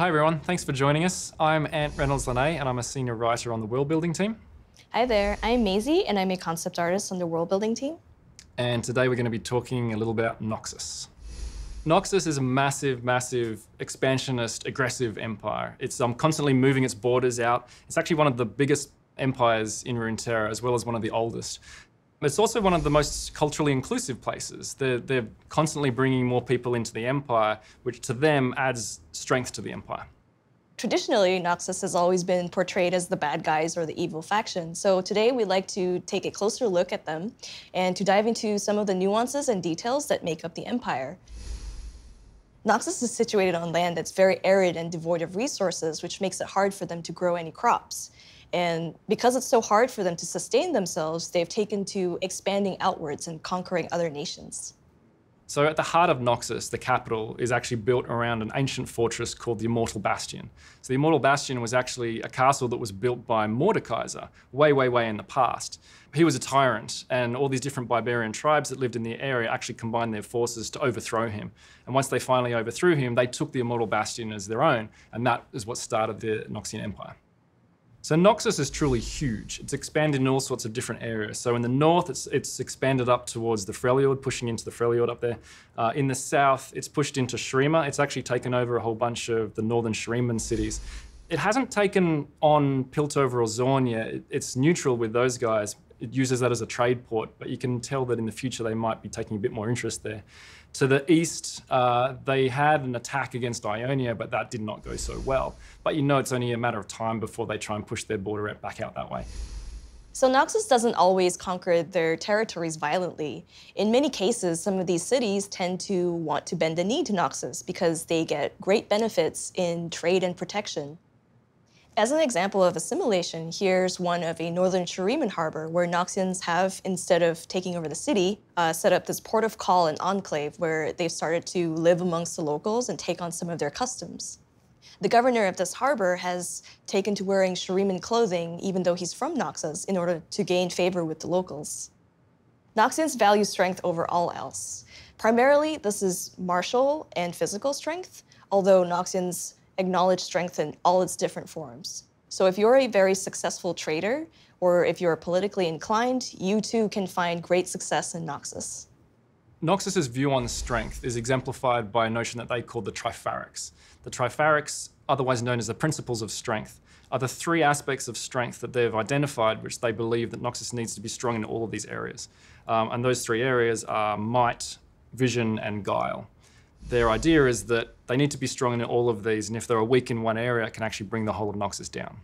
Hi everyone, thanks for joining us. I'm Ant Reynolds-Lene and I'm a senior writer on the world building team. Hi there, I'm Maisie and I'm a concept artist on the world building team. And today we're going to be talking a little about Noxus. Noxus is a massive, massive, expansionist, aggressive empire. It's constantly moving its borders out. It's actually one of the biggest empires in Runeterra, as well as one of the oldest. It's also one of the most culturally inclusive places. They're constantly bringing more people into the empire, which to them adds strength to the empire. Traditionally, Noxus has always been portrayed as the bad guys or the evil faction. So today we'd like to take a closer look at them and to dive into some of the nuances and details that make up the empire. Noxus is situated on land that's very arid and devoid of resources, which makes it hard for them to grow any crops. And because it's so hard for them to sustain themselves, they've taken to expanding outwards and conquering other nations. So at the heart of Noxus, the capital, is actually built around an ancient fortress called the Immortal Bastion. So the Immortal Bastion was actually a castle that was built by Mordekaiser way, way, way in the past. He was a tyrant, and all these different barbarian tribes that lived in the area actually combined their forces to overthrow him. And once they finally overthrew him, they took the Immortal Bastion as their own, and that is what started the Noxian Empire. So Noxus is truly huge. It's expanded in all sorts of different areas. So in the north, it's expanded up towards the Freljord, pushing into the Freljord up there. In the south, it's pushed into Shurima. It's actually taken over a whole bunch of the northern Shuriman cities. It hasn't taken on Piltover or Zorn yet. It's neutral with those guys. It uses that as a trade port, but you can tell that in the future they might be taking a bit more interest there. To the east, they had an attack against Ionia, but that did not go so well. But you know it's only a matter of time before they try and push their border back out that way. So Noxus doesn't always conquer their territories violently. In many cases, some of these cities tend to want to bend the knee to Noxus because they get great benefits in trade and protection. As an example of assimilation, here's one of a northern Shuriman harbor where Noxians have, instead of taking over the city, set up this port of call and enclave where they've started to live amongst the locals and take on some of their customs. The governor of this harbor has taken to wearing Shuriman clothing, even though he's from Noxus, in order to gain favor with the locals. Noxians value strength over all else. Primarily, this is martial and physical strength, although Noxians acknowledge strength in all its different forms. So if you're a very successful trader, or if you're politically inclined, you too can find great success in Noxus. Noxus's view on strength is exemplified by a notion that they call the Tripharics. The Tripharics, otherwise known as the principles of strength, are the three aspects of strength that they've identified which they believe that Noxus needs to be strong in all of these areas. And those three areas are might, vision, and guile. Their idea is that they need to be strong in all of these, and if they're weak in one area, it can actually bring the whole of Noxus down.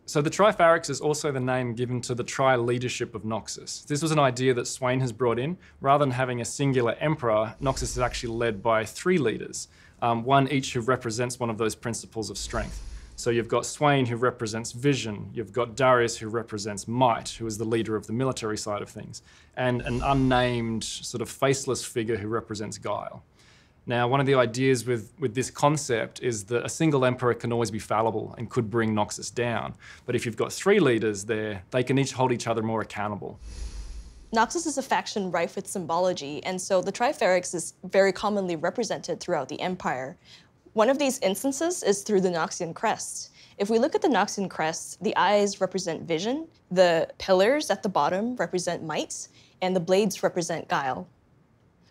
So the Tripharics is also the name given to the tri-leadership of Noxus. This was an idea that Swain has brought in. Rather than having a singular emperor, Noxus is actually led by three leaders, one each who represents one of those principles of strength. So you've got Swain, who represents vision. You've got Darius, who represents might, who is the leader of the military side of things, and an unnamed, sort of faceless figure who represents guile. Now, one of the ideas with this concept is that a single emperor can always be fallible and could bring Noxus down. But if you've got three leaders there, they can each hold each other more accountable. Noxus is a faction rife with symbology, and so the Tripharics is very commonly represented throughout the empire. One of these instances is through the Noxian crest. If we look at the Noxian crest, the eyes represent vision, the pillars at the bottom represent might, and the blades represent guile.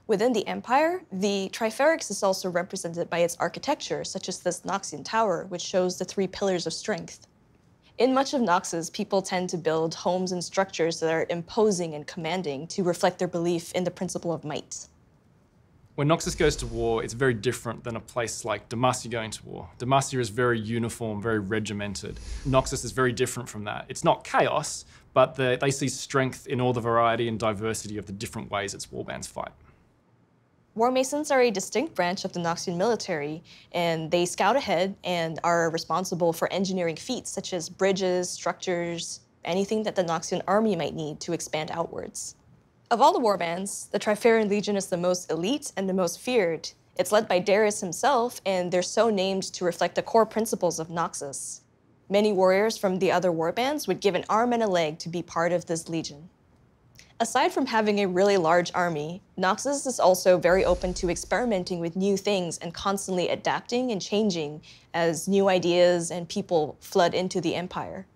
Within the empire, the Tripharics is also represented by its architecture, such as this Noxian tower, which shows the three pillars of strength. In much of Noxus, people tend to build homes and structures that are imposing and commanding to reflect their belief in the principle of might. When Noxus goes to war, it's very different than a place like Demacia going to war. Demacia is very uniform, very regimented. Noxus is very different from that. It's not chaos, but they see strength in all the variety and diversity of the different ways its warbands fight. War Masons are a distinct branch of the Noxian military, and they scout ahead and are responsible for engineering feats such as bridges, structures, anything that the Noxian army might need to expand outwards. Of all the warbands, the Trifarian Legion is the most elite and the most feared. It's led by Darius himself, and they're so named to reflect the core principles of Noxus. Many warriors from the other warbands would give an arm and a leg to be part of this legion. Aside from having a really large army, Noxus is also very open to experimenting with new things and constantly adapting and changing as new ideas and people flood into the empire.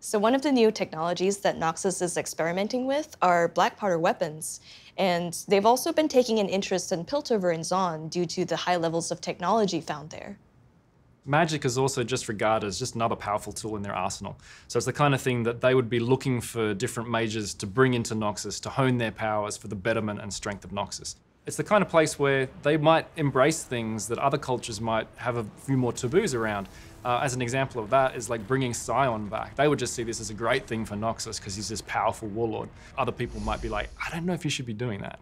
So one of the new technologies that Noxus is experimenting with are black powder weapons. And they've also been taking an interest in Piltover and Zon due to the high levels of technology found there. Magic is also just regarded as just another powerful tool in their arsenal. So it's the kind of thing that they would be looking for different mages to bring into Noxus to hone their powers for the betterment and strength of Noxus. It's the kind of place where they might embrace things that other cultures might have a few more taboos around. As an example of that is like bringing Scion back. They would just see this as a great thing for Noxus because he's this powerful warlord. Other people might be like, I don't know if you should be doing that.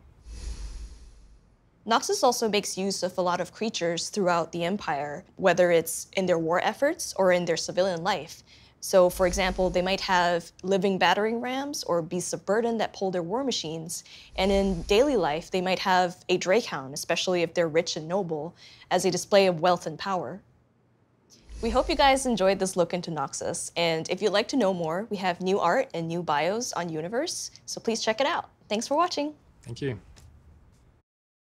Noxus also makes use of a lot of creatures throughout the Empire, whether it's in their war efforts or in their civilian life. So, for example, they might have living battering rams or beasts of burden that pull their war machines. And in daily life, they might have a drakehound, especially if they're rich and noble, as a display of wealth and power. We hope you guys enjoyed this look into Noxus. And if you'd like to know more, we have new art and new bios on Universe, so please check it out. Thanks for watching. Thank you.